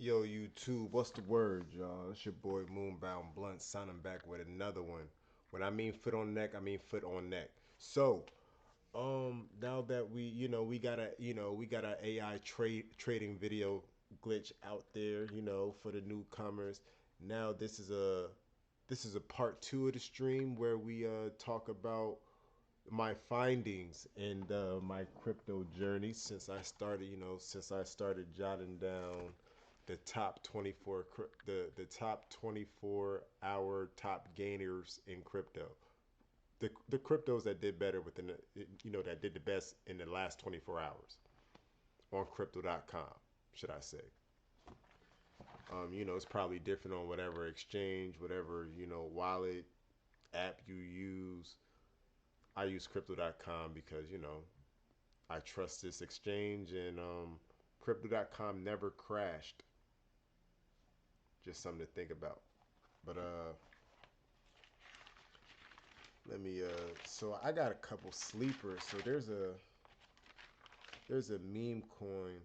Yo, YouTube, what's the word, y'all? It's your boy Moonbound Blunt signing back with another one. When I mean foot on neck, I mean foot on neck. So, now that we got a AI trading video glitch out there, for the newcomers. Now this is a part two of the stream where we talk about my findings and my crypto journey since I started jotting down the top 24 the top 24-hour top gainers in crypto, the cryptos that did better within that did the best in the last 24 hours on crypto.com, should I say. It's probably different on whatever exchange, whatever wallet app you use. I use crypto.com because I trust this exchange, and crypto.com never crashed. Just something to think about. But let me so I got a couple sleepers. So there's a meme coin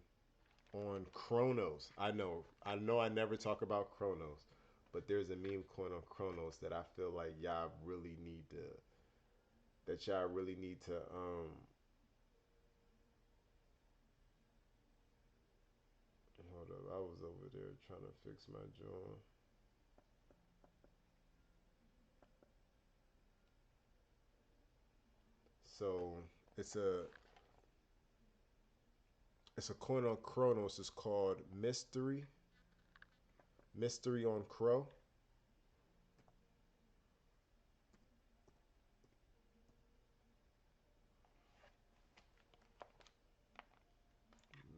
on Chronos. I know I never talk about Chronos, but there's a meme coin on Chronos that I feel like y'all really need to hold up. I was over there trying to fix my joint. So it's a it's a coin on Chronos. It's called Mystery on Crow.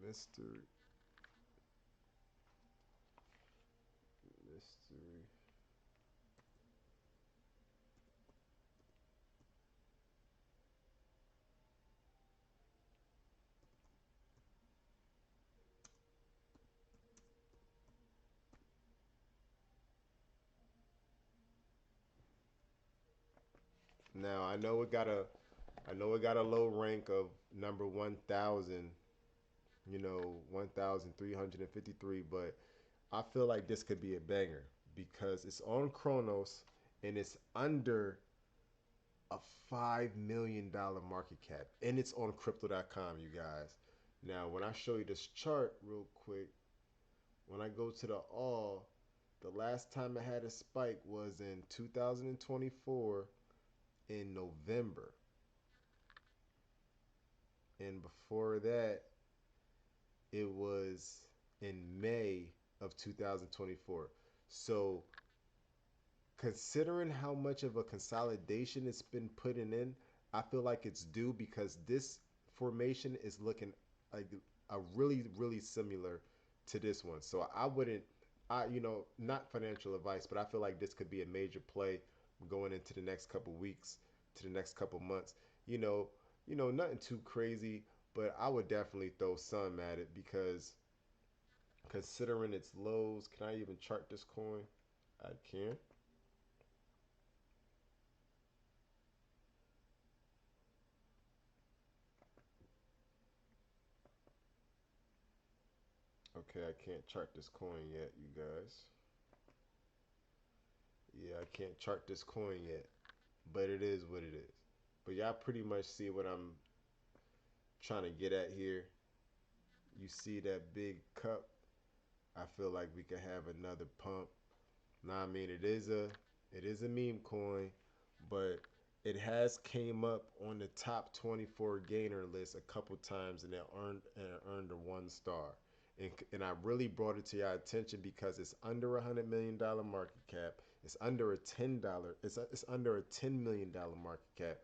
Mystery Mystery. Now I know it got a low rank of number 1,000, 1,353, but I feel like this could be a banger because it's on Chronos and it's under a $5 million market cap, and it's on crypto.com, you guys. Now, when I show you this chart real quick, when I go to the last time it had a spike was in 2024 in November, and before that it was in May of 2024. So, considering how much of a consolidation it's been putting in, I feel like it's due because this formation is looking like a really, really similar to this one. So I wouldn't, not financial advice, but I feel like this could be a major play going into the next couple weeks, to the next couple months. You know, nothing too crazy, but I would definitely throw some at it because considering its lows, can I even chart this coin? I can. Okay, I can't chart this coin yet, you guys. Yeah, I can't chart this coin yet, but it is what it is. But y'all pretty much see what I'm trying to get at here. You see that big cup? I feel like we could have another pump. Now, I mean, it is a meme coin, but it has came up on the top 24 gainer list a couple times, and it earned a 1 star. And I really brought it to your attention because it's under $100 million market cap. It's under a $10. It's under a $10 million market cap.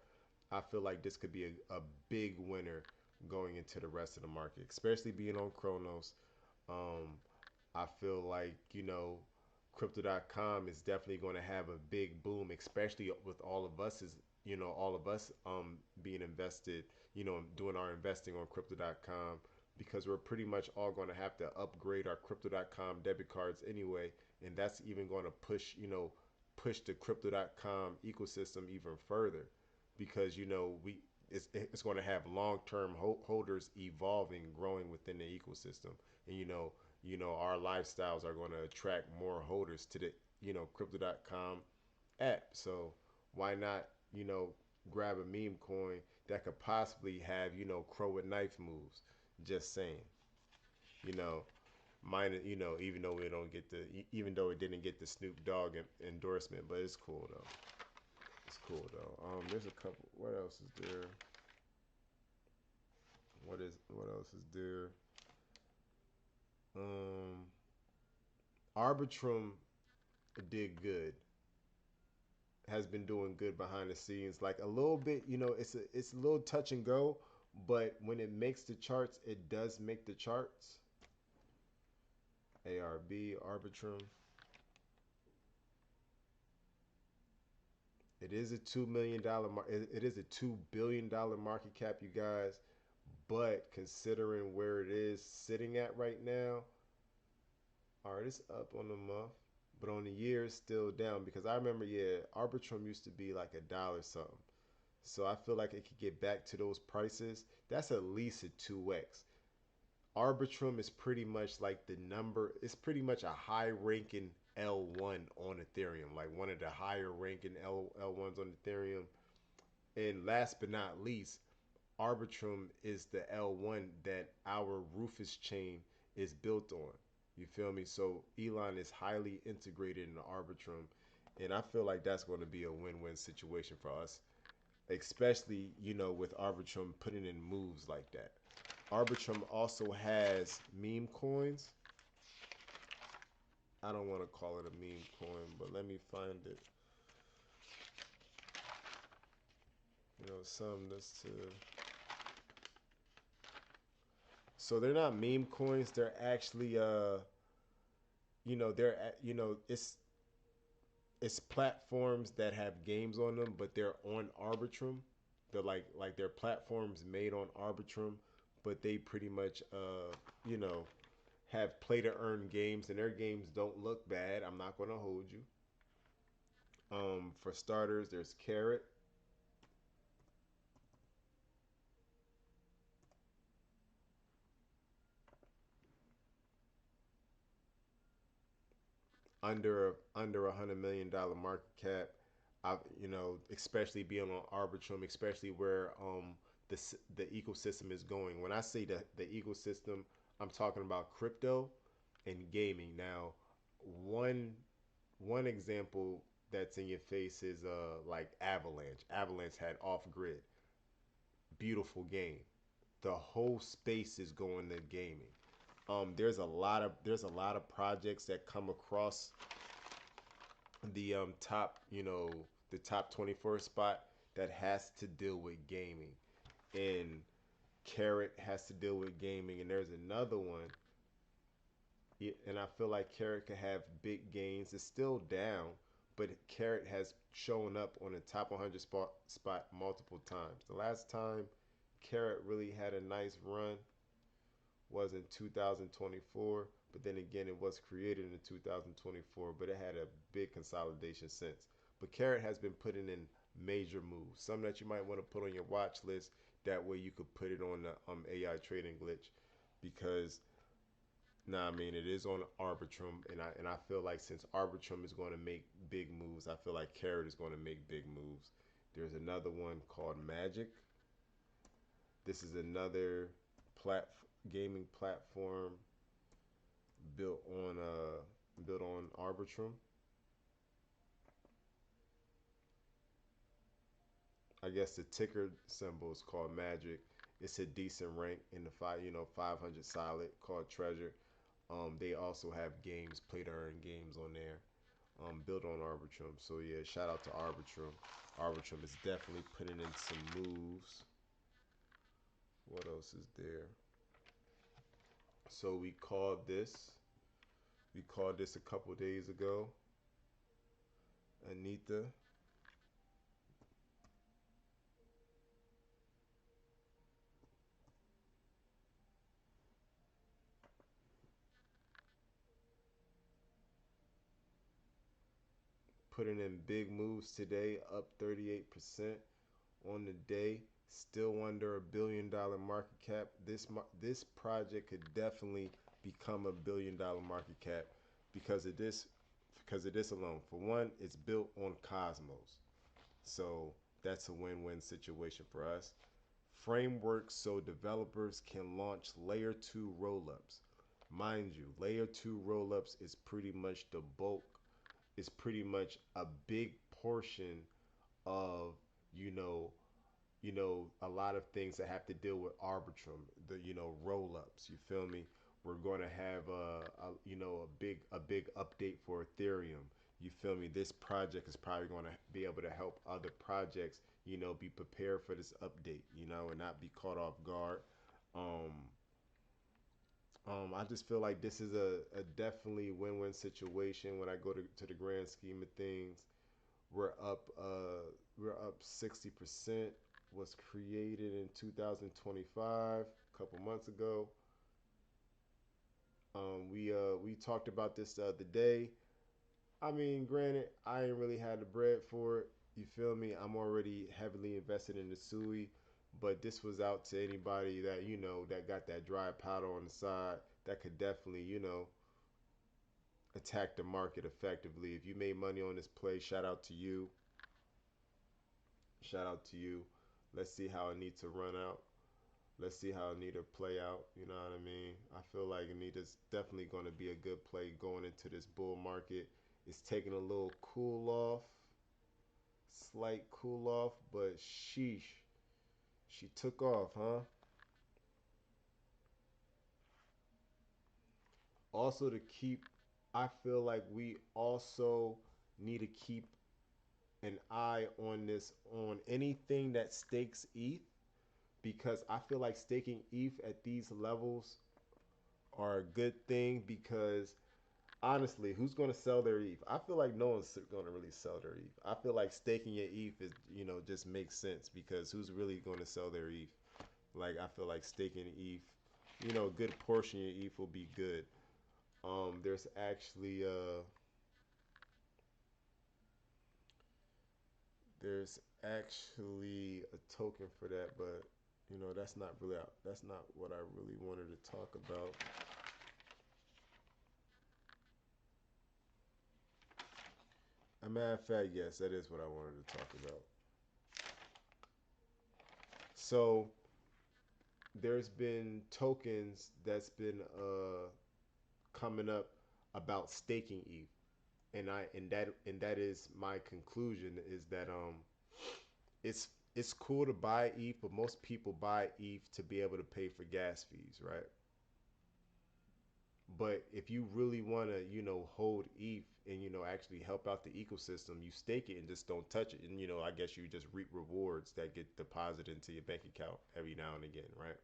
I feel like this could be a big winner going into the rest of the market, especially being on Chronos. Um, I feel like, crypto.com is definitely going to have a big boom, especially with all of us being invested, doing our investing on crypto.com, because we're pretty much all going to have to upgrade our crypto.com debit cards anyway, and that's even going to push the crypto.com ecosystem even further because it's going to have long-term holders evolving, growing within the ecosystem. And our lifestyles are going to attract more holders to the crypto.com app. So why not, grab a meme coin that could possibly have, crow with knife moves. Just saying, you know, mine, even though we don't get the, even though it didn't get the Snoop Dogg endorsement, but it's cool though. It's cool though. There's a couple. What else is there? What else is there? Um, Arbitrum did good. Has been doing good behind the scenes. Like a little bit, it's a little touch and go, but when it makes the charts, it does make the charts. ARB Arbitrum. It is a $2 million. It is a $2 billion market cap, you guys. But considering where it is sitting at right now, all right, it's up on the month, but on the year it's still down because I remember, yeah, Arbitrum used to be like $1 something. So I feel like it could get back to those prices. That's at least a 2x. Arbitrum is pretty much like the number. It's pretty much a high ranking L1 on Ethereum, like one of the higher ranking L1s on Ethereum. And last but not least, Arbitrum is the L1 that our Rufus chain is built on. You feel me? So Elon is highly integrated in Arbitrum, and I feel like that's going to be a win-win situation for us, especially with Arbitrum putting in moves like that. Arbitrum also has meme coins. I don't want to call it a meme coin, but let me find it. Some that's to. So they're not meme coins. They're actually they're it's platforms that have games on them, but they're on Arbitrum. They're like they're platforms made on Arbitrum, but they pretty much have play to earn games, and their games don't look bad. I'm not gonna hold you. For starters, there's Carrot. Under $100 million market cap. I especially being on Arbitrum, especially where the ecosystem is going. When I say the ecosystem, I'm talking about crypto and gaming. Now, one one example that's in your face is like Avalanche. Avalanche had Off Grid, beautiful game. The whole space is going to gaming. There's a lot of projects that come across the top, the top 24 spot that has to deal with gaming, and Carrot has to deal with gaming, and there's another one, and I feel like Carrot could have big gains. It's still down, but Carrot has shown up on the top 100 spot multiple times. The last time Carrot really had a nice run was in 2024, but then again, it was created in 2024, but it had a big consolidation since. But Carrot has been putting in major moves, some that you might want to put on your watch list. That way, you could put it on the AI trading glitch, because nah, I mean it is on Arbitrum, and I feel like since Arbitrum is going to make big moves, I feel like Carrot is going to make big moves. There's another one called Magic. This is another plat gaming platform built on Arbitrum. I guess the ticker symbol is called Magic. It's a decent rank in the 500 solid called Treasure. They also have games, play to earn games on there, built on Arbitrum. So yeah, shout out to Arbitrum. Arbitrum is definitely putting in some moves. What else is there? So we called this a couple days ago. Anita. Putting in big moves today, up 38% on the day, still under $1 billion market cap. This project could definitely become a $1 billion market cap because of this because of this alone. For one, it's built on Cosmos. So that's a win-win situation for us. Frameworks so developers can launch layer 2 rollups. Mind you, layer 2 rollups is pretty much the bulk, is pretty much a big portion of, you know, a lot of things that have to deal with Arbitrum, the, roll-ups. You feel me? We're going to have a big update for Ethereum. You feel me? This project is probably going to be able to help other projects, be prepared for this update, and not be caught off guard. Um, I just feel like this is a definitely win-win situation when I go to the grand scheme of things. We're up uh we're up 60%. Was created in 2025, a couple months ago. We talked about this the other day. I mean, granted, I ain't really had the bread for it. You feel me? I'm already heavily invested in the SUI, but this was out to anybody that that got that dry powder on the side that could definitely attack the market effectively. If you made money on this play, shout out to you. Shout out to you. Let's see how it needs to run out. Let's see how Anita play out. You know what I mean? I feel like Anita's definitely going to be a good play going into this bull market. It's taking a little cool off, slight cool off, but sheesh, she took off, huh? Also to keep, I feel like we also need to keep an eye on this, on anything that stakes ETH, because I feel like staking ETH at these levels are a good thing because honestly, who's going to sell their ETH? I feel like no one's going to really sell their ETH. I feel like staking your ETH is, just makes sense because who's really going to sell their ETH? Like, I feel like staking ETH, a good portion of your ETH will be good. There's actually a token for that, but that's not what I really wanted to talk about. A matter of fact, yes, that is what I wanted to talk about. So there's been tokens that's been coming up about staking ETH, and that is my conclusion is that it's cool to buy ETH, but most people buy ETH to be able to pay for gas fees, right? But if you really want to, hold ETH and actually help out the ecosystem, you stake it and just don't touch it, and I guess you just reap rewards that get deposited into your bank account every now and again, right?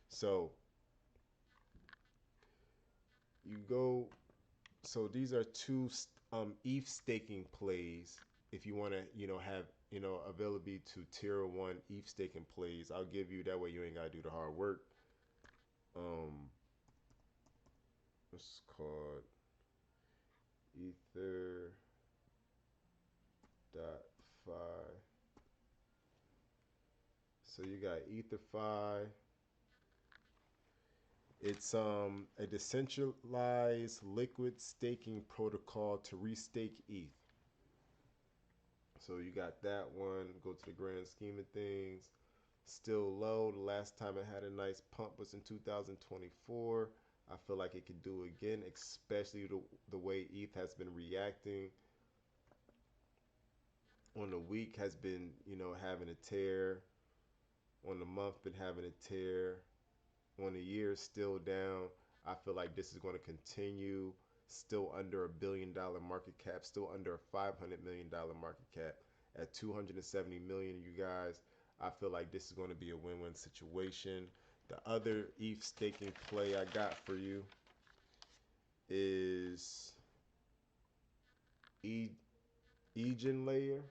So you go so these are two ETH staking plays. If you want to, have availability to tier one ETH staking plays, I'll give you that way. You ain't gotta do the hard work. Um, it's called Ether dot Fi. So you got EtherFi. It's a decentralized liquid staking protocol to restake ETH. So you got that one. Go to the grand scheme of things. Still low. The last time it had a nice pump was in 2024. I feel like it could do it again, especially the way ETH has been reacting on the week has been, having a tear. On the month, been having a tear. On the year, still down. I feel like this is going to continue. Still under $1 billion market cap. Still under a $500 million market cap. At 270 million, you guys, I feel like this is going to be a win-win situation. The other ETH staking play I got for you is Egen Layer.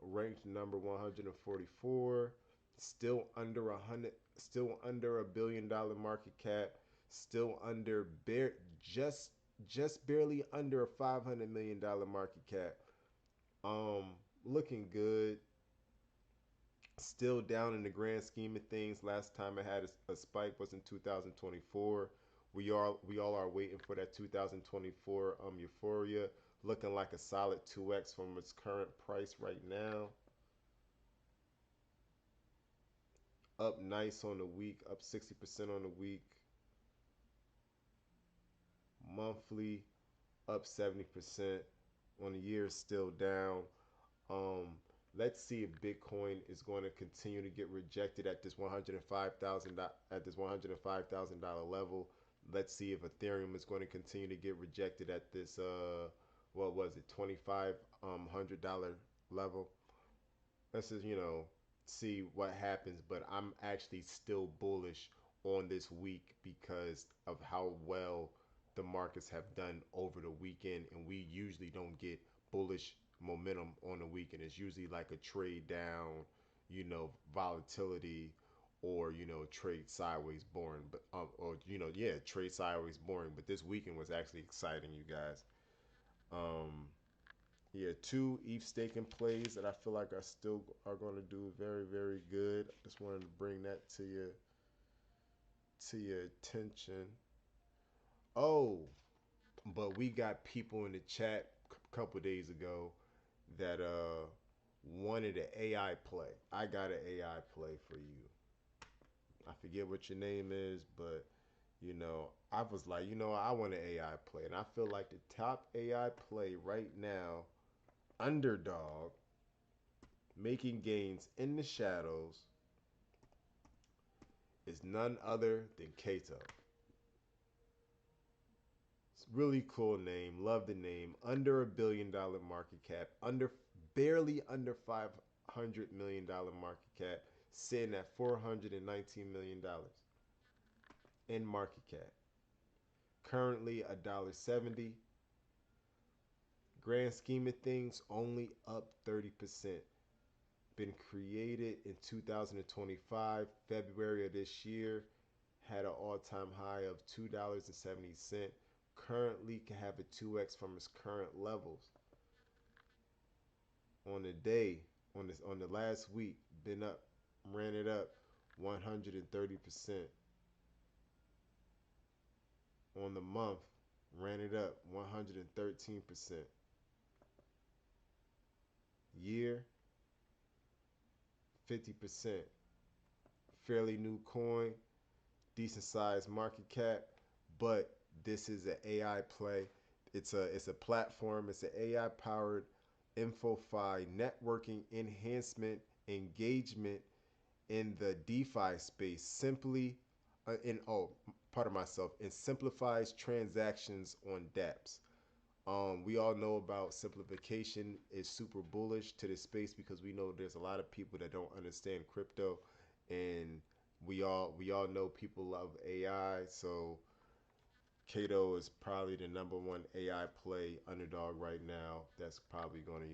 Ranked number 144, still under 100, still under $1 billion market cap, still under just barely under a $500 million market cap. looking good. Still down in the grand scheme of things. Last time I had a spike was in 2024. We all are waiting for that 2024 euphoria, looking like a solid 2x from its current price right now. Up nice on the week, up 60% on the week. Monthly up 70%. On the year still down. Um, let's see if Bitcoin is going to continue to get rejected at this $105,000 level. Let's see if Ethereum is going to continue to get rejected at this what was it, $2,500 level. Let's just see what happens. But I'm actually still bullish on this week because of how well the markets have done over the weekend, and we usually don't get bullish momentum on the weekend. It's usually like a trade down, volatility, or trade sideways boring. But or yeah, trade sideways boring. But this weekend was actually exciting, you guys. Um, yeah, two ETH staking plays that I feel like are going to do very, very good. Just wanted to bring that to your attention. Oh, but we got people in the chat a couple days ago that wanted an AI play. I got an AI play for you. I forget what your name is, but I was like, I want an AI play, and I feel like the top AI play right now, underdog, making gains in the shadows, is none other than Kato. It's a really cool name. Love the name. Under $1 billion market cap. Barely under $500 million market cap. Sitting at $419 million in market cap. Currently $1.70. Grand scheme of things, only up 30%. Been created in 2025, February of this year. Had an all-time high of $2.70. Currently can have a 2x from its current levels. On the day, on the last week, been up, ran it up 130%. On the month, ran it up 113%. Year, 50%. Fairly new coin, decent sized market cap, but this is an AI play. It's a platform. It's an AI powered InfoFi networking enhancement engagement in the DeFi space. Simply, in part of myself, it simplifies transactions on dApps. We all know about simplification is super bullish to this space because we know there's a lot of people that don't understand crypto, and we all know people love AI. So Kato is probably the number one AI play underdog right now. That's probably going to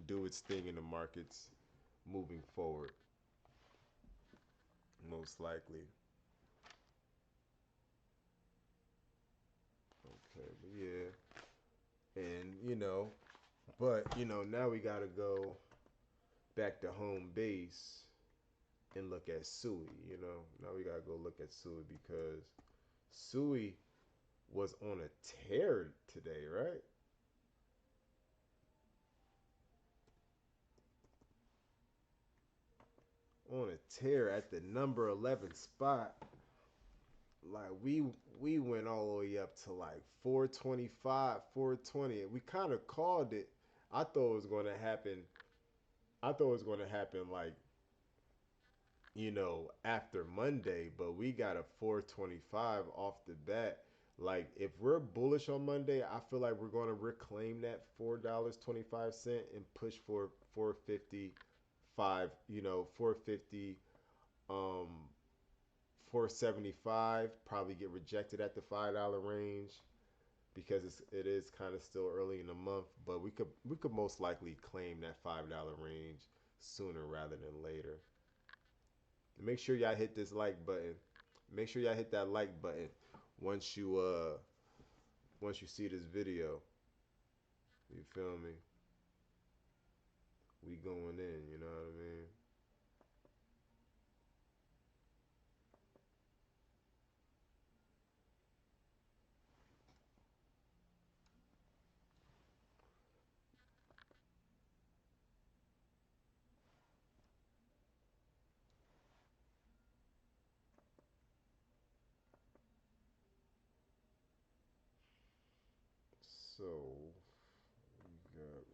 do its thing in the markets moving forward, most likely. Okay, but yeah, and but now we got to go back to home base and look at Sui. Now we gotta go look at Sui because Sui was on a tear today, right? On a tear at the number 11 spot. Like we went all the way up to like 425, 420. We kind of called it. I thought it was going to happen. I thought it was going to happen like after Monday, but we got a 425 off the bat. Like, if we're bullish on Monday, I feel like we're going to reclaim that $4.25 and push for 455, 450, 475, probably get rejected at the $5 range because it is kind of still early in the month, but we could most likely claim that $5 range sooner rather than later. Make sure y'all hit this like button. Make sure y'all hit that like button once you once you see this video. You feel me? we going in. You know what I mean? So we got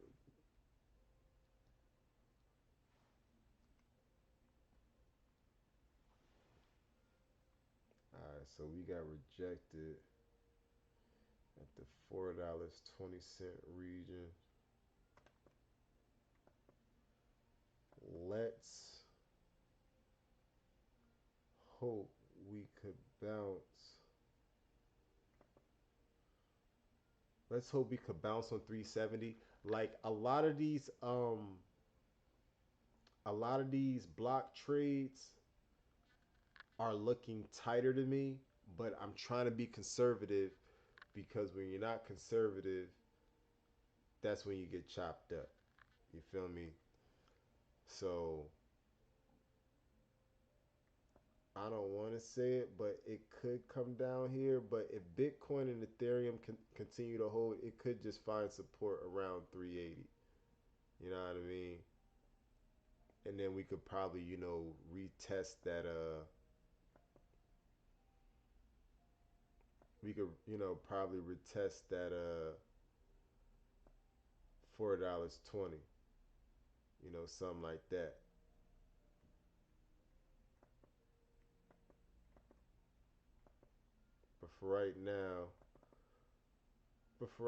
all right. So we got rejected at the $4.20 region. Let's hope we could bounce. Let's hope we could bounce on 370. Like a lot of these block trades are looking tighter to me, but I'm trying to be conservative because when you're not conservative, that's when you get chopped up. You feel me? So I don't want to say it, but it could come down here. But if Bitcoin and Ethereum can continue to hold, it could just find support around 380. You know what I mean? And then we could probably, retest that. We could, probably retest that. $4.20. Something like that. But for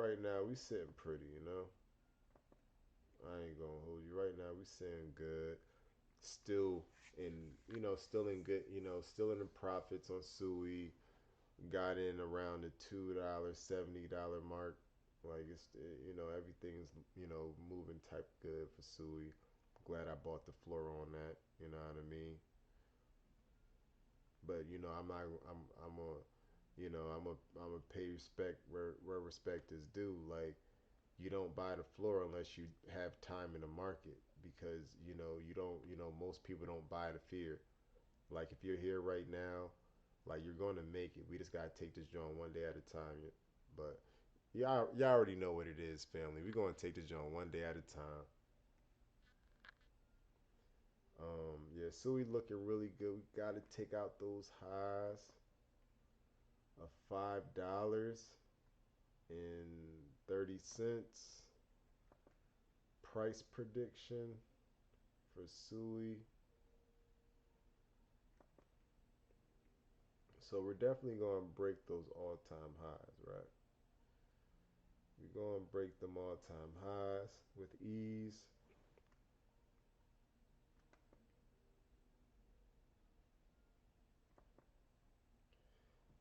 right now, we sitting pretty. I ain't gonna hold you. Right now, we sitting good. Still in, still in good. Still in the profits on Sui. Got in around the $2, $70 mark. Like everything's moving type good for Sui. Glad I bought the floor on that. You know what I mean? But I'm not. I'm a. I'm a pay respect where respect is due. Like you don't buy the floor unless you have time in the market because you don't. Most people don't buy the fear. Like if you're here right now, like you're going to make it. We just gotta take this joint one day at a time. But y'all already know what it is, family. We're gonna take this joint one day at a time. Yeah, so we looking really good. We gotta take out those highs of $5 and 30 cents. Price prediction for Sui. So we're definitely gonna break those all-time highs, right? We're gonna break them all-time highs with ease.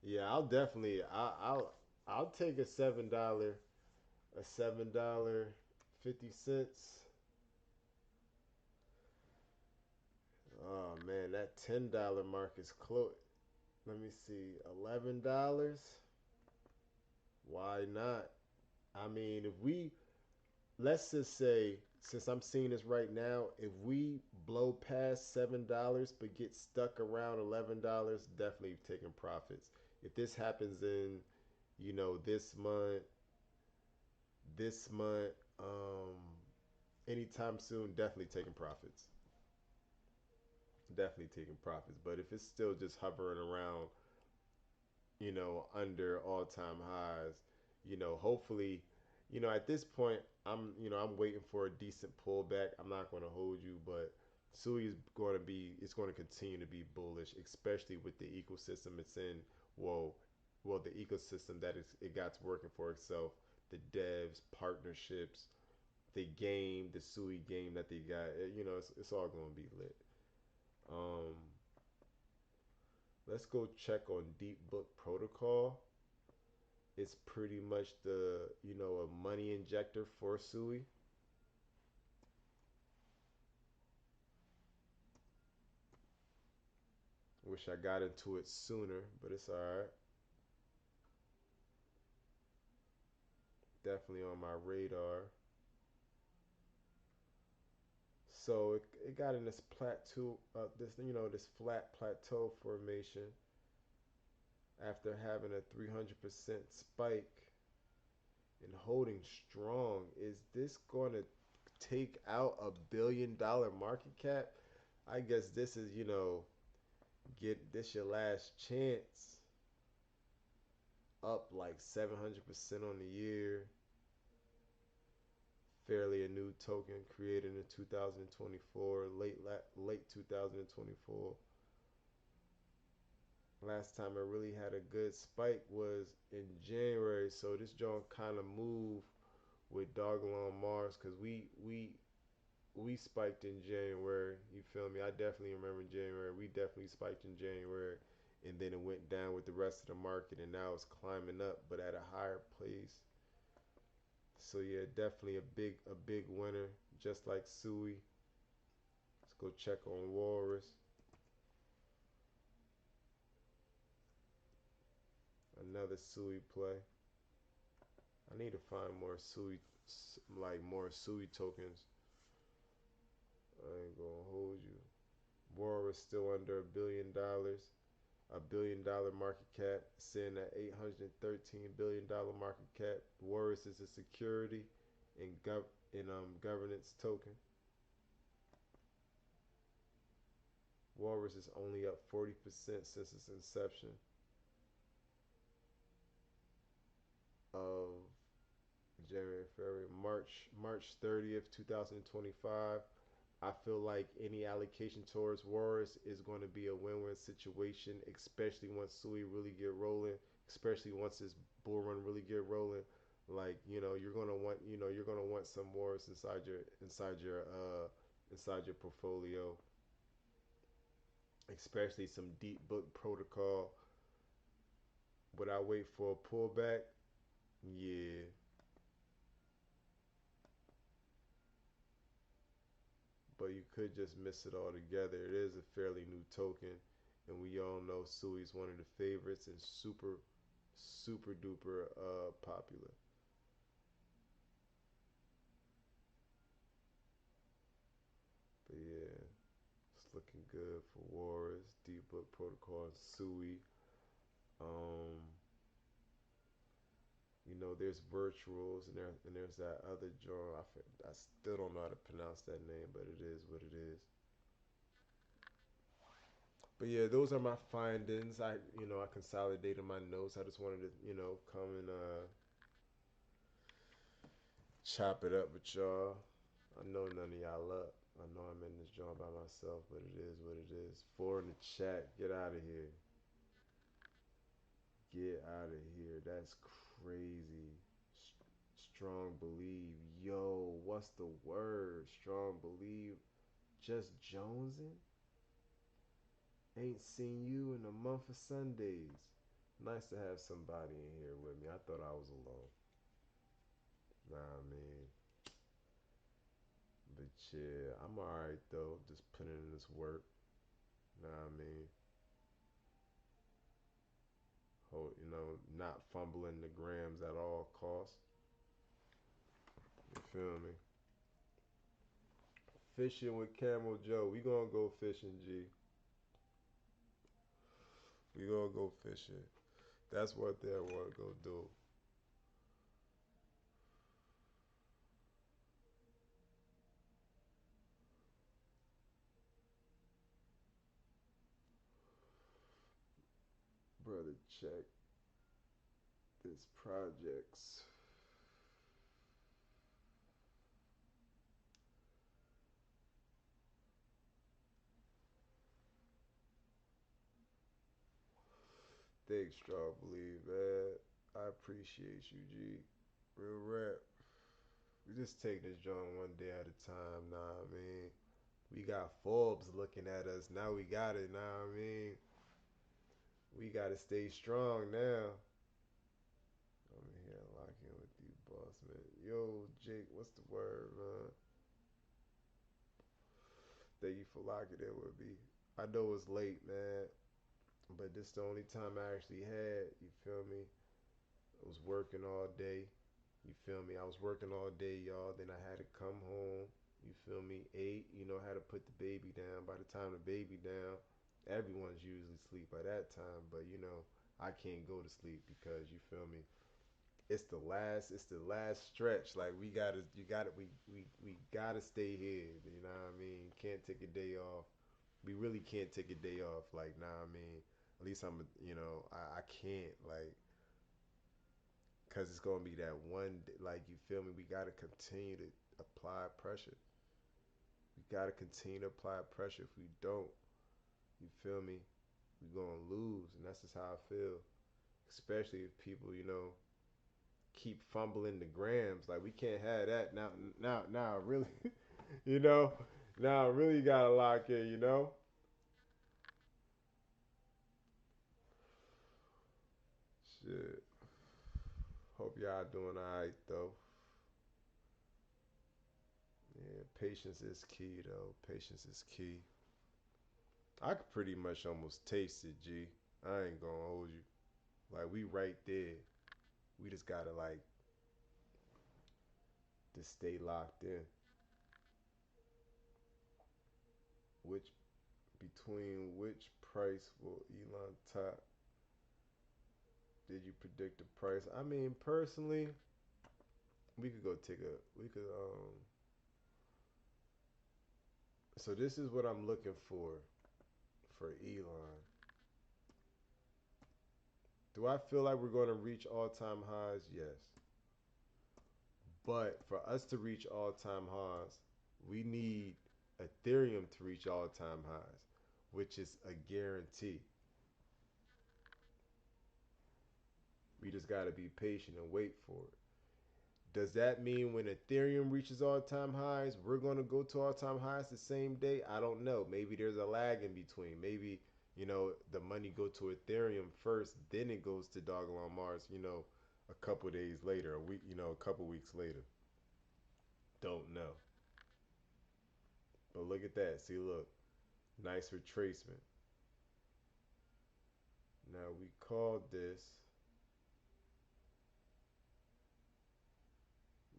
Yeah, I'll definitely. I'll take a $7 50 cents. Oh man, that $10 mark is close. Let me see, $11. Why not? I mean, if we let's just say, since I'm seeing this right now, if we blow past $7 but get stuck around $11, definitely taking profits. If this happens in, this month, anytime soon, definitely taking profits. Definitely taking profits. But if it's still just hovering around, under all time highs, hopefully, at this point, I'm waiting for a decent pullback. I'm not going to hold you, but Sui is going to it's going to continue to be bullish, especially with the ecosystem it's in. Well, the ecosystem that it got working for itself, the devs, partnerships, the game, the Sui game that they got. It's all going to be lit. Um, let's go check on Deep Book Protocol. It's pretty much a money injector for Sui. Wish I got into it sooner, but it's all right. Definitely on my radar. So it got in this plateau, this flat plateau formation after having a 300% spike and holding strong. Is this going to take out $1 billion market cap? I guess this is, get this your last chance. Up like 700% on the year. Fairly a new token created in 2024, late 2024. Last time I really had a good spike was in January, so this joint kind of moved with Dogelon Mars because we spiked in January. You feel me? I definitely remember January. We definitely spiked in January, and then it went down with the rest of the market, and now it's climbing up, but at a higher pace. So yeah, definitely a big winner, just like Sui. Let's go check on Walrus. Another Sui play. I need to find more Sui, like more Sui tokens. I ain't gonna hold you. Walrus still under $1 billion. $1 billion market cap, sitting at $813 billion market cap. Walrus is a security and governance token. Walrus is only up 40% since its inception of January, February, March 30th, 2025. I feel like any allocation towards Walrus is going to be a win-win situation, especially once Sui really get rolling, especially once this bull run really get rolling. Like, you're gonna want some Walrus inside your portfolio, especially some deep book protocol. Would I wait for a pullback? Yeah, but you could just miss it altogether. It is a fairly new token, and we all know Sui is one of the favorites and super, super duper popular. But yeah, it's looking good for Walrus, Deep Book Protocol, and Sui. Um, there's virtuals and there's that other joint. I still don't know how to pronounce that name, but it is what it is. But yeah, those are my findings. I consolidated my notes. I just wanted to, come and chop it up with y'all. I know none of y'all up. I know I'm in this joint by myself, but it is what it is. Four in the chat. Get out of here. Get out of here. That's crazy. Strong believe. Yo, what's the word? Strong believe. Just Jonesing? Ain't seen you in a month of Sundays. Nice to have somebody in here with me. I thought I was alone. Nah, man. But yeah, I'm alright though. Just putting in this work. Nah, I mean, not fumbling the grams at all costs. You feel me? Fishing with Camel Joe. We gonna go fishing, G. We gonna go fishing. That's what they want to go do. Brother, check this projects. Thanks, strong believe, man. I appreciate you, G. Real rap. We just take this joint one day at a time, nah, I mean. We got Forbes looking at us. Now we got it, nah, I mean. We gotta stay strong now. I'm here locking with you, boss, man. Yo, Jake, what's the word, man? Thank you for locking in with me. I know it's late, man, but this the only time I actually had. You feel me? I was working all day. You feel me? I was working all day, y'all. Then I had to come home. You feel me? 8, you know how to put the baby down. By the time the baby down, everyone's usually asleep by that time. But you know, I can't go to sleep because you feel me. It's the last stretch. Like we gotta stay here. You know what I mean? Can't take a day off. We really can't take a day off. Like, nah, I mean, at least I can't, like, cause it's gonna be that one, like, you feel me? We gotta continue to apply pressure. We gotta continue to apply pressure. If we don't, you feel me? We gonna lose, and that's just how I feel. Especially if people, keep fumbling the grams. Like, we can't have that now. Now, really, you know, now really gotta lock in. Shit. Hope y'all doing alright though. Yeah, patience is key though. Patience is key. I could pretty much almost taste it, G. I ain't gonna hold you. Like, we right there. We just gotta like just stay locked in. Which between which price will Elon top? Did you predict the price? I mean, personally, we could go take a we could so this is what I'm looking for Elon. Do I feel like we're going to reach all-time highs? Yes. But for us to reach all-time highs, we need Ethereum to reach all-time highs, which is a guarantee. We just got to be patient and wait for it. Does that mean when Ethereum reaches all-time highs, we're going to go to all-time highs the same day? I don't know. Maybe there's a lag in between. Maybe, the money go to Ethereum first, then it goes to Dogelon Mars, a couple days later, a week, a couple weeks later. Don't know. But look at that. See, look. Nice retracement. Now we called this.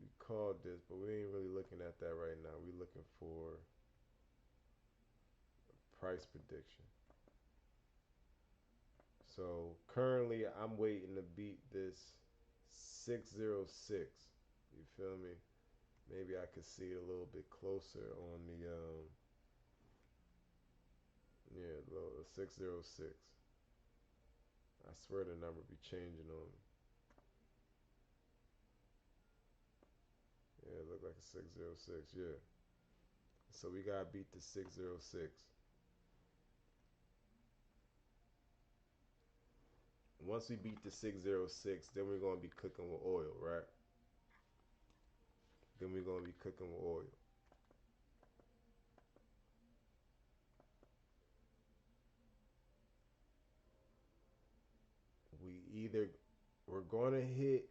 We called this, but we ain't really looking at that right now. We looking for price prediction. So currently, I'm waiting to beat this 606. You feel me? Maybe I could see it a little bit closer on the yeah, the 606. I swear the number be changing on me. Yeah, it look like a 606. Yeah. So we gotta beat the 606. Once we beat the 606, then we're gonna be cooking with oil, right? Then we're gonna be cooking with oil. We either we're gonna hit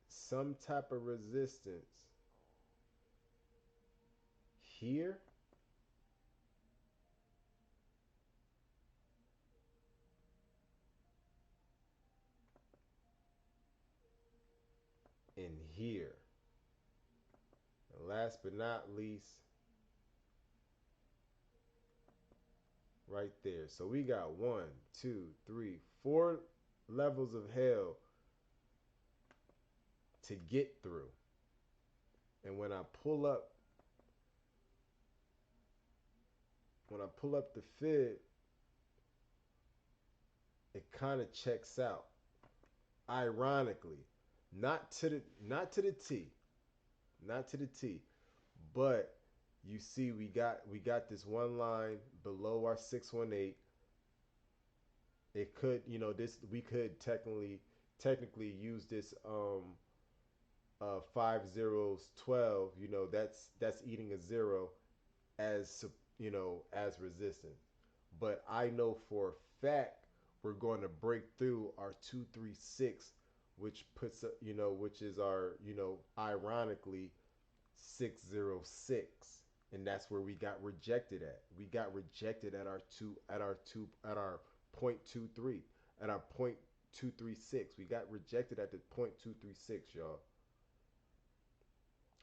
some type of resistance here and here. And last but not least, right there. So we got 1, 2, 3, 4 levels of hell to get through. And when I pull up the fib, it kind of checks out. Ironically, not to the T, not to the T, but you see we got this one line below our 618. It could, this we could technically use this 5 zeros 12, that's eating a zero as as resistance. But I know for a fact we're going to break through our 236, which puts which is our ironically 606, and that's where we got rejected at. We got rejected at our point 23, at our point 236. We got rejected at the point 236, y'all.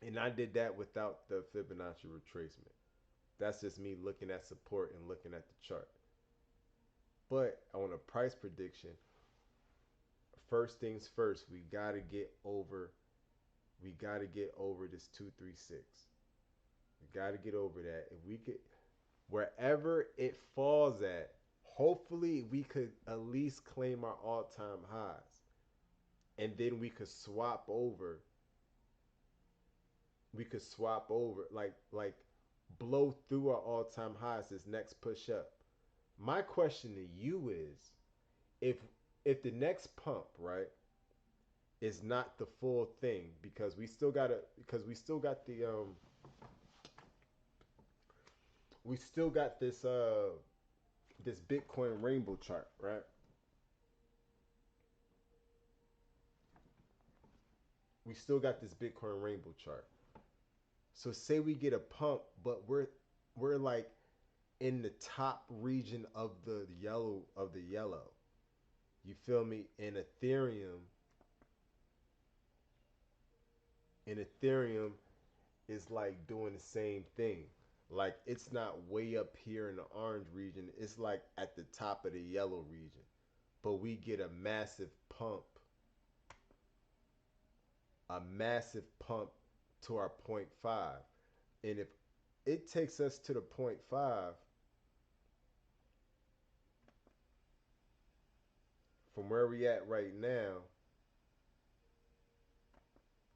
And I did that without the Fibonacci retracement. That's just me looking at support and looking at the chart. But on a price prediction, first things first, we gotta get over this 236. We gotta get over that. If we could, wherever it falls at, hopefully we could at least claim our all-time highs. And then we could swap over like blow through our all-time highs this next push up. My question to you is, if if the next pump, right, is not the full thing, because we still got this Bitcoin rainbow chart, right? We still got this Bitcoin rainbow chart. So say we get a pump, but we're like in the top region of the yellow. You feel me? And Ethereum is like doing the same thing. Like it's not way up here in the orange region. It's like at the top of the yellow region. But we get a massive pump to our point 0.5. And if it takes us to the point 0.5 from where we at right now,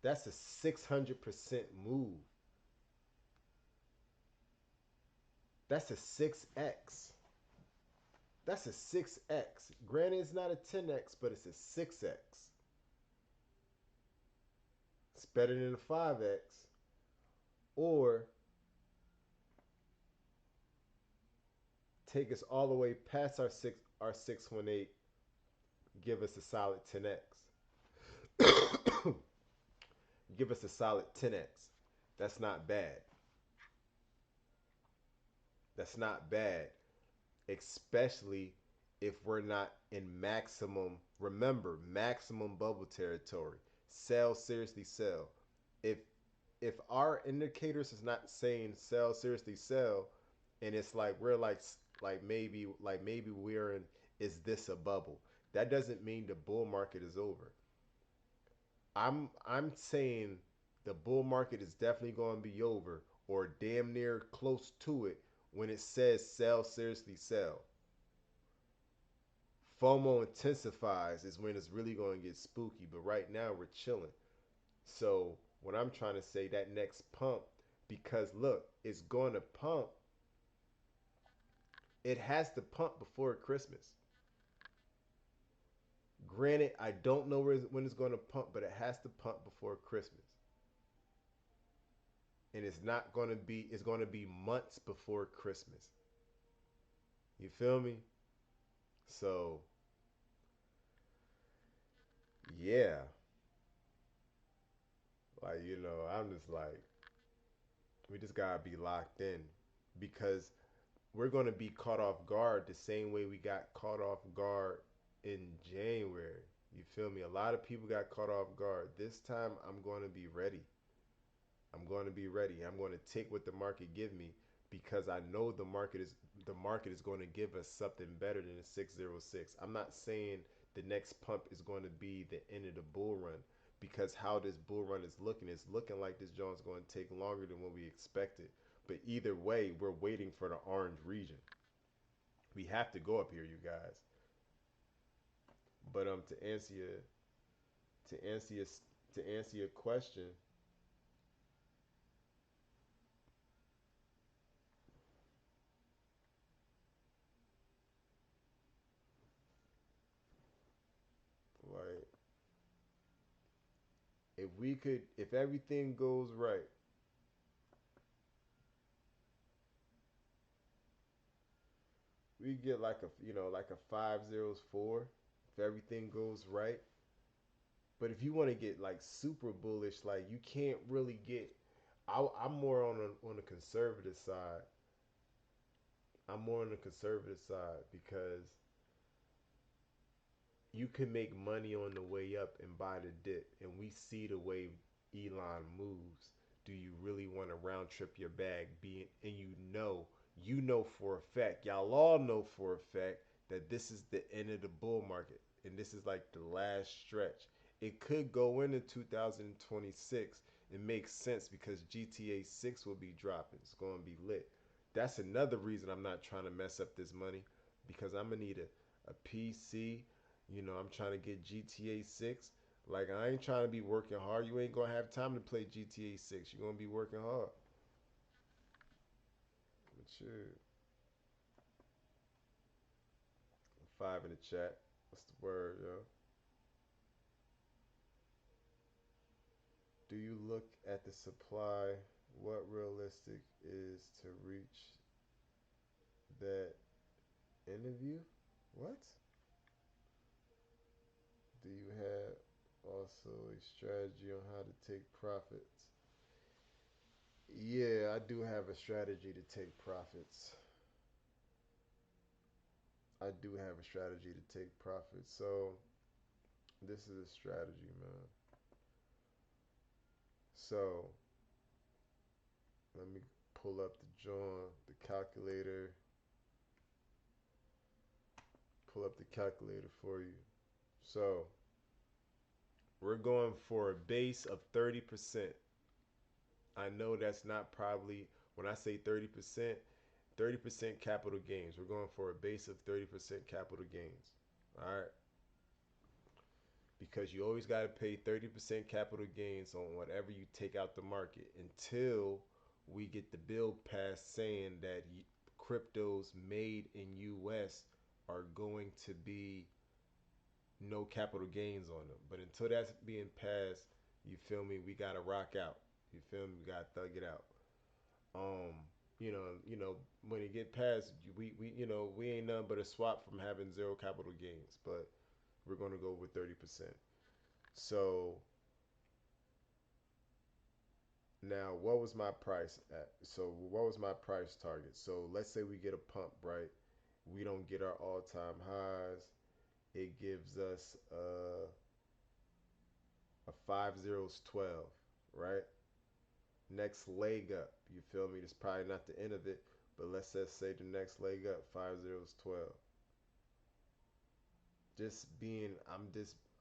that's a 600% move. That's a 6x. That's a 6x. Granted, it's not a 10x, but it's a 6x. It's better than a 5x. Or take us all the way past our 618, give us a solid 10x. Give us a solid 10x. That's not bad. That's not bad, especially if we're not in maximum bubble territory. Sell, seriously sell. If if our indicators is not saying sell, seriously sell, and it's like we're like maybe we're in, is this a bubble? That doesn't mean the bull market is over. I'm saying the bull market is definitely going to be over, or damn near close to it, when it says sell, seriously sell. FOMO intensifies is when it's really going to get spooky, but right now we're chilling. So what I'm trying to say, that next pump, because look, it's going to pump. It has to pump before Christmas. Granted, I don't know when it's going to pump, but it has to pump before Christmas. And it's not going to be, it's going to be months before Christmas. You feel me? So, yeah. I'm just like, we just got to be locked in, because we're going to be caught off guard the same way we got caught off guard in January. You feel me? A lot of people got caught off guard. This time I'm going to be ready. I'm going to be ready. I'm going to take what the market give me, because I know the market is going to give us something better than a 606. I'm not saying the next pump is going to be the end of the bull run, because how this bull run is looking like this joint's going to take longer than what we expected. But either way, we're waiting for the orange region. We have to go up here, you guys. But to answer your to answer your question, like, if everything goes right, we get like a 504 if everything goes right. But if you want to get like super bullish, like you can't really get. I'm more on the conservative side. I'm more on the conservative side, because you can make money on the way up and buy the dip, and we see the way Elon moves. do you really want to round trip your bag being and you know for a fact, y'all all know for a fact that this is the end of the bull market and this is like the last stretch. It could go into 2026. It makes sense because GTA 6 will be dropping. It's going to be lit. That's another reason I'm not trying to mess up this money because I'm going to need a PC. I'm trying to get GTA 6. Like, I ain't trying to be working hard. You ain't going to have time to play GTA 6. You're going to be working hard. But shit. 5 in the chat. What's the word, yo? Do you look at the supply? What realistic is to reach that interview? What? Do you have also a strategy on how to take profits? Yeah, I do have a strategy to take profits. I do have a strategy to take profits. So, this is a strategy, man. So, let me pull up the John, the calculator, pull up the calculator for you. So, we're going for a base of 30%. I know that's not probably, when I say 30%, 30% capital gains. We're going for a base of 30% capital gains. All right. Because you always got to pay 30% capital gains on whatever you take out the market until we get the bill passed saying that cryptos made in US are going to be no capital gains on them. But until that's being passed, you feel me, we got to rock out. You feel me? We got to thug it out. Um, when it get past, we ain't nothing but a swap from having zero capital gains, but we're gonna go with 30%. So now, what was my price at? So what was my price target? So let's say we get a pump, right? We don't get our all-time highs. It gives us a 5 zeros 12, right? Next leg up, you feel me? It's probably not the end of it, but let's just say the next leg up, 5 zeros 12.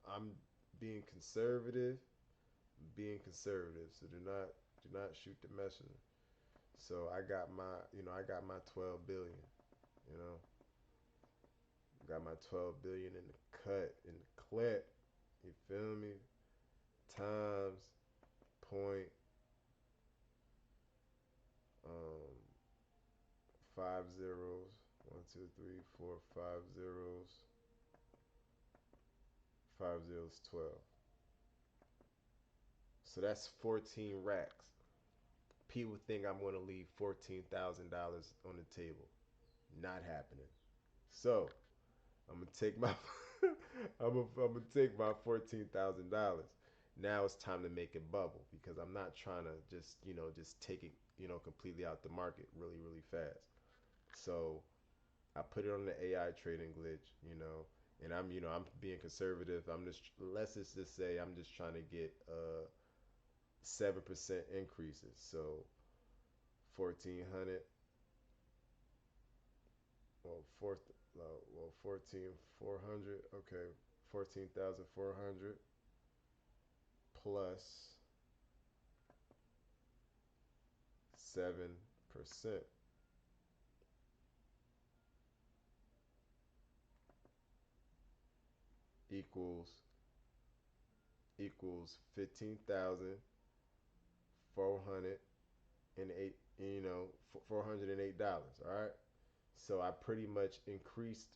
I'm being conservative, So do not shoot the messenger. So I got my 12 billion. You know, got my 12 billion in the cut in the clip. You feel me? Times point um 5 zeros. 1, 2, 3, 4, 5 zeros. 5 zeros 12. So that's 14 racks. People think I'm gonna leave $14,000 on the table. Not happening. So I'm gonna take my I'm gonna take my $14,000. Now it's time to make it bubble because I'm not trying to just take it completely out the market really fast. So I put it on the AI trading glitch, and I'm being conservative. Let's just say I'm just trying to get 7% increases. So 1,400, well, 14,400. Okay, 14,400 plus 7% equals 15,408. $408. All right. So I pretty much increased,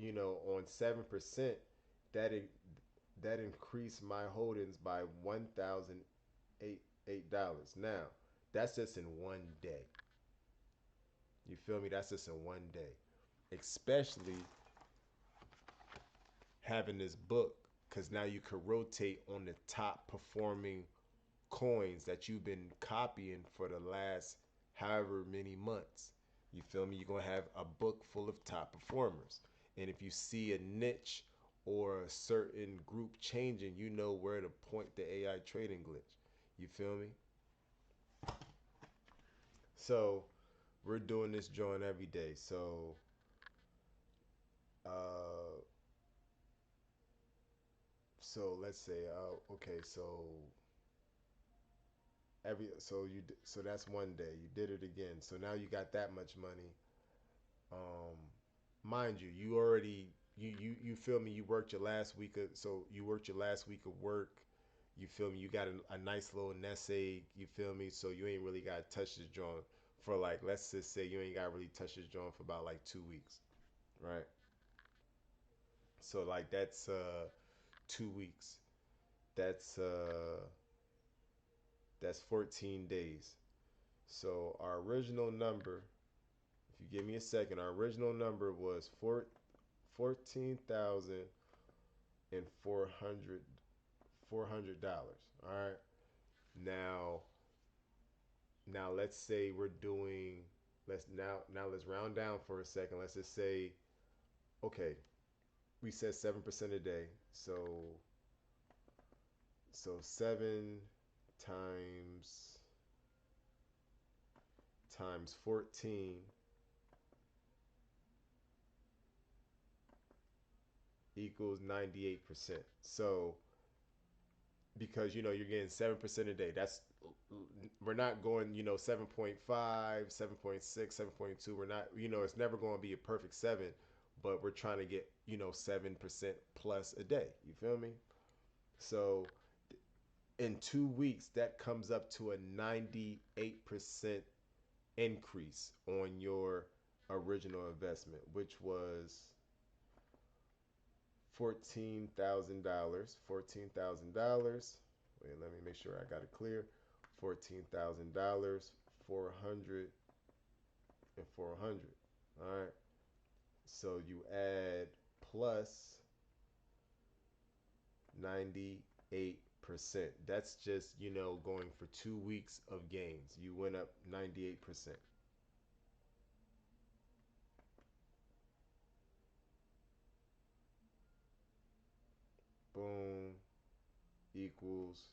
on 7%. That that increased my holdings by $1,008. Now that's just in one day. You feel me? That's just in one day. Especially having this book, because now you could rotate on the top performing coins that you've been copying for the last however many months. You feel me? You're going to have a book full of top performers. And if you see a niche or a certain group changing, you know where to point the AI trading glitch. You feel me? So we're doing this joint every day. Uh, so let's say, okay, so that's one day. You did it again. So now you got that much money. Um, mind you, you already you feel me. You worked your last week of so you worked your last week of work. You feel me? You got a nice little nest egg. You feel me? So you ain't really got to touch this joint for like, let's just say you ain't got to really touch this joint for about like 2 weeks, right? So like that's 2 weeks. That's uh that's 14 days. So our original number, if you give me a second, our original number was 14,400 All right. Now now let's say we're doing let's round down for a second. Let's just say, okay, we said 7% a day. So 7 times 14 equals 98%. So because you're getting 7% a day. That's we're not going 7.5, 7.6, 7.2. We're not it's never going to be a perfect 7, but we're trying to get 7% plus a day. You feel me? So in 2 weeks, that comes up to a 98% increase on your original investment, which was $14,000. $14,000. Wait, let me make sure I got it clear. $14,000, 400 and 400. All right. So you add plus 98%. That's just, going for 2 weeks of gains. You went up 98%. Boom, equals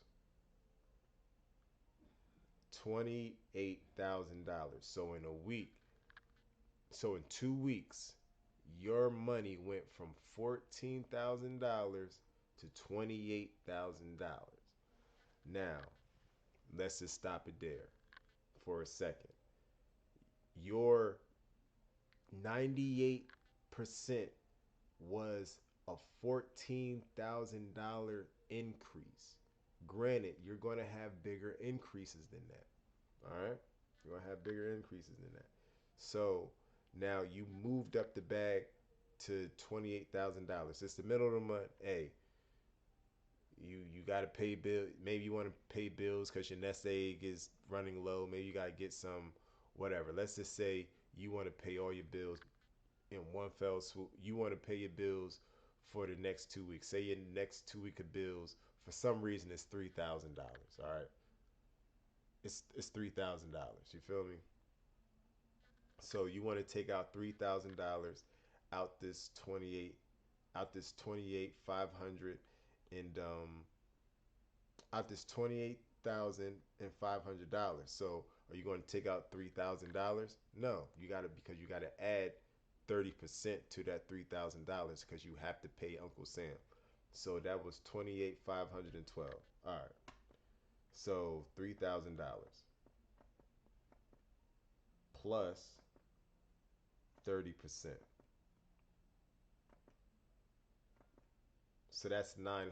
$28,000. So in 2 weeks, your money went from $14,000 to $28,000. Now, let's just stop it there for a second. Your 98% was a $14,000 increase. Granted, you're going to have bigger increases than that. All right? You're going to have bigger increases than that. So now you moved up the bag to $28,000. It's the middle of the month. Hey, you got to pay bill. Maybe you want to pay bills because your nest egg is running low. Maybe you got to get some, whatever. Let's just say you want to pay all your bills in one fell swoop. You want to pay your bills for the next 2 weeks. Say your next 2 week of bills for some reason it's $3,000. All right, it's $3,000. You feel me? So you want to take out $3,000 out this 28,500 and out this $28,500. So are you going to take out $3,000? No, you got to because you got to add 30% to that $3,000 because you have to pay Uncle Sam. So that was 28,512. All right. So $3,000 plus 30%. So that's $900.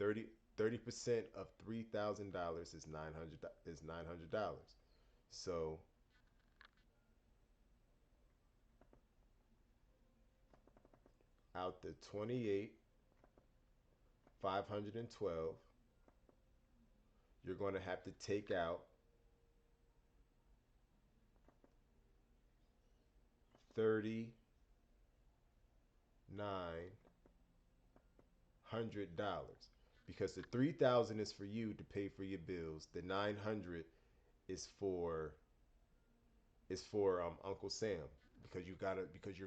30% of $3,000 is $900. So out the 28,512, you're going to have to take out 3,900 because the 3,000 is for you to pay for your bills. The 900 is for Uncle Sam because you're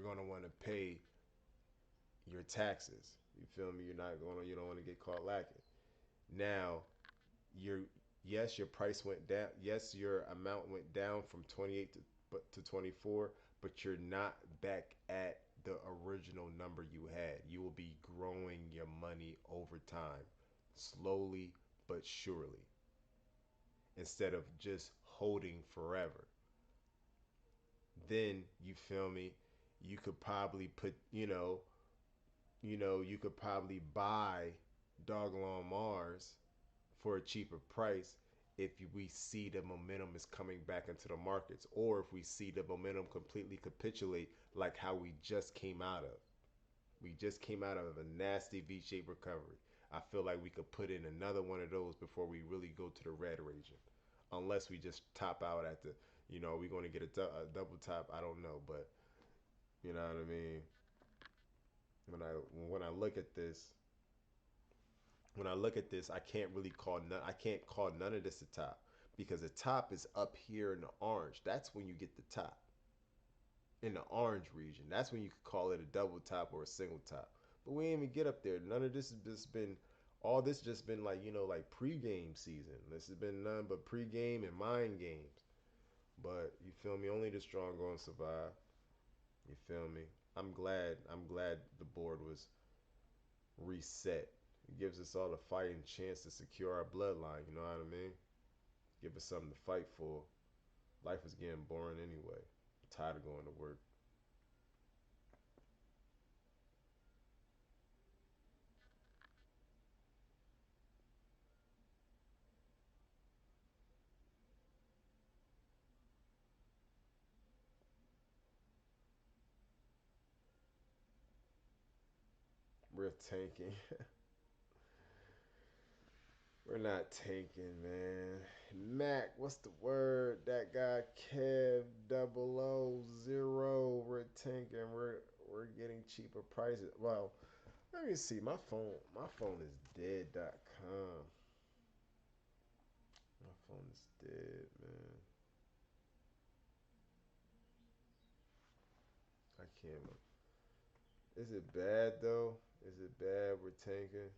gonna want to pay your taxes. You feel me? You don't want to get caught lacking. Now you're Yes, your price went down. Yes, your amount went down from 28 to 24, but you're not back at the original number you had. You will be growing your money over time, slowly but surely, instead of just holding forever. Then you feel me? You could probably put, you could probably buy Dogelon Mars for a cheaper price if we see the momentum is coming back into the markets, or if we see the momentum completely capitulate like how we just came out of. We just came out of a nasty V-shaped recovery. I feel like we could put in another one of those before we really go to the red region, unless we just top out at the, we're going to get a double top. I don't know, but you know what I mean. When I look at this, I can't really call none. I can't call none of this a top because the top is up here in the orange. That's when you get the top in the orange region. That's when you could call it a double top or a single top. But we ain't even get up there. None of this has just been. All this just been like like pregame season. This has been none but pregame and mind games. But you feel me? Only the strong gonna survive. You feel me? I'm glad. I'm glad the board was reset. It gives us all a fighting chance to secure our bloodline. You know what I mean? Give us something to fight for. Life is getting boring anyway. I'm tired of going to work. We're tanking. We're not tanking, man. Mac, what's the word? That guy Kev 000. We're tanking. We're getting cheaper prices. Well, let me see. My phone is dead.com. My phone is dead, man. I can't. Is it bad though? Is it bad we're tanking?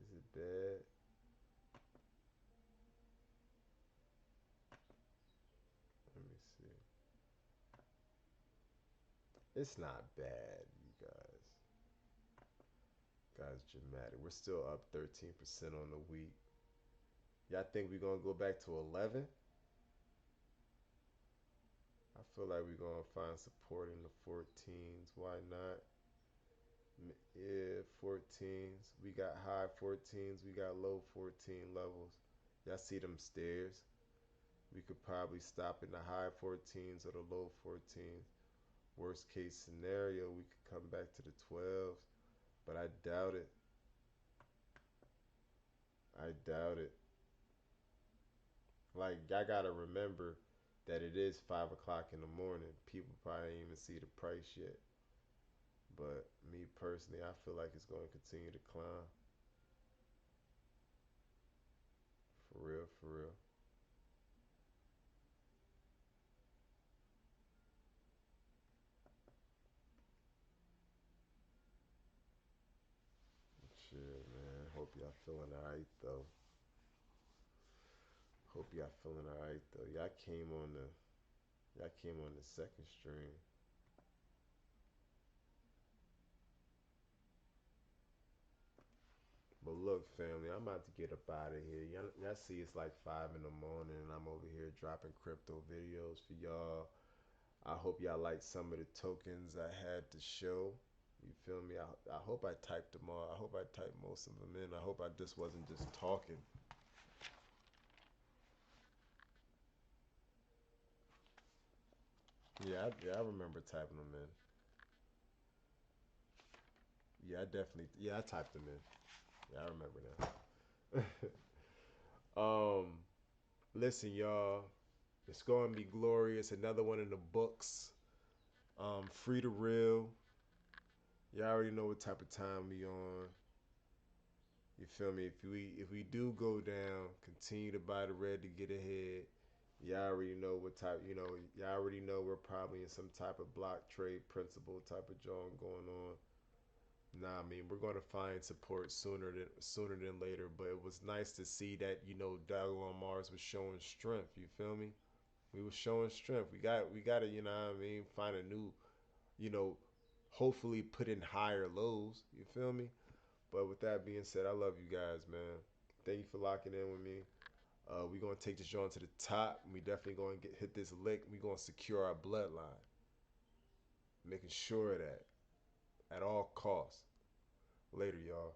Is it bad? Let me see. It's not bad, you guys. Guys, dramatic. We're still up 13% on the week. Y'all think we're gonna go back to 11? I feel like we're gonna find support in the 14s. Why not? Yeah, 14s. We got high 14s. We got low 14 levels. Y'all see them stairs? We could probably stop in the high 14s or the low 14s. Worst case scenario, we could come back to the 12s, but I doubt it. I doubt it. Like, I gotta remember that it is 5 o'clock in the morning. People probably ain't even see the price yet. But me personally, I feel like it's going to continue to climb. For real, for real. Shit, man. Hope y'all feeling alright though. Hope y'all feeling alright though. Y'all came on the second stream. But look, family, I'm about to get up out of here. Y'all see it's like 5 in the morning and I'm over here dropping crypto videos for y'all. I hope y'all like some of the tokens I had to show. You feel me? I hope I typed them all. I hope I typed most of them in. I hope I just wasn't just talking. Yeah, I remember typing them in. Yeah, I definitely. Yeah, I typed them in. Yeah, I remember now. Listen, y'all. It's going to be glorious. Another one in the books. Free to real. Y'all already know what type of time we on. You feel me? If we do go down, continue to buy the red to get ahead. Y'all already know what type. Y'all already know we're probably in some type of block trade principle type of joint going on. Nah, I mean we're gonna find support sooner than later. But it was nice to see that Dogelon Mars was showing strength. You feel me? We was showing strength. We got to find a new you know hopefully put in higher lows. You feel me? But with that being said, I love you guys, man. Thank you for locking in with me. We gonna take this joint to the top. We definitely gonna hit this lick. We gonna secure our bloodline, making sure of that at all costs. Later, y'all.